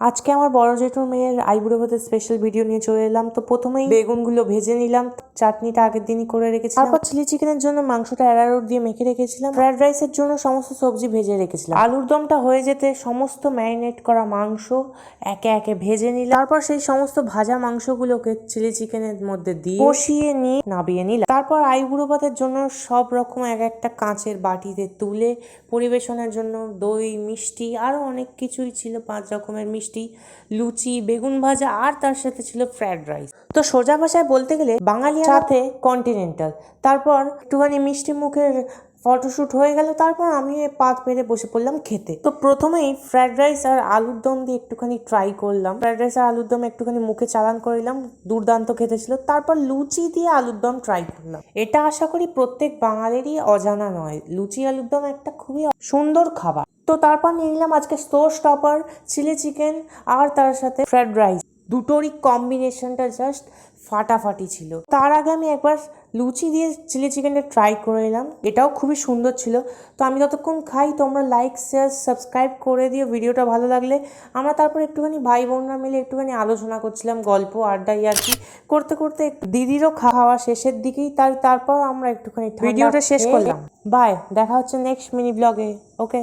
আজকে আমার বড় জেঠুর মেয়ের আইবুড়ো ভাতের স্পেশাল ভিডিও নিয়ে চলে এলাম। তো প্রথমেই বেগুনগুলো ভেজে নিলাম, চাটনিটা আগের দিনই করে রেখেছিলাম। তারপর চিলি চিকেনের জন্য মাংসটা অ্যারারুট দিয়ে মেখে রেখেছিলাম। ফ্রাইড রাইসের জন্য সমস্ত সবজি ভেজে রেখেছিলাম। আলুর দমটা হয়ে যেতে সমস্ত ম্যারিনেট করা মাংস একে একে ভেজে নিলাম। তারপর সেই সমস্ত ভাজা মাংসগুলোকে চিলি চিকেনের মধ্যে দিয়ে কষিয়ে নিয়ে নামিয়ে নিলাম। তারপর আইবুড়ো ভাতের জন্য সব রকম এক একটা কাঁচের বাটিতে তুলে পরিবেশনের জন্য দই, মিষ্টি, আরও অনেক কিছুই ছিল, 5 রকমের মিষ্টি, লুচি, বেগুন ভাজা, আর তার সাথে ছিল ফ্রাইড রাইস। তো সোজা ভাষায় বলতে গেলে বাঙালি সাথে কন্টিনেন্টাল। তারপর একটুখানি মিষ্টি মুখের ফটোশ্যুট হয়ে গেল। তারপর আমি পাত পেরে বসে পড়লাম খেতে। তো প্রথমেই ফ্রাইড রাইস আর আলুর দম দিয়ে একটুখানি ট্রাই করলাম। ফ্রাইড রাইস আর আলুর দম একটুখানি মুখে চালান করে নিলাম, দুর্দান্ত খেতে ছিল। তারপর লুচি দিয়ে আলুর দম ট্রাই করলাম। এটা আশা করি প্রত্যেক বাঙালিরই অজানা নয়, লুচি আলুর দম একটা খুবই সুন্দর খাবার। তো তারপর নিয়ে নিলাম আজকে শো স্টপার চিলি চিকেন আর তার সাথে ফ্রাইড রাইস। দুটোরই কম্বিনেশনটা জাস্ট ফাটাফাটি ছিল। তার আগে আমি একবার লুচি দিয়ে চিলি চিকেনটা ট্রাই করে নিলাম, এটাও খুবই সুন্দর ছিল। তো আমি যতক্ষণ খাই তোমরা লাইক, শেয়ার, সাবস্ক্রাইব করে দিও ভিডিওটা ভালো লাগলে। আমরা তারপর একটুখানি ভাই বোনরা মিলে একটুখানি আলোচনা করছিলাম, গল্প আড্ডা ইয়ার্কি করতে করতে দিদিরও খাওয়া শেষের দিকেই। তারপর আমরা একটুখানি ভিডিওটা শেষ করলাম। বাই, দেখা হচ্ছে নেক্সট মিনি ব্লগে। ওকে।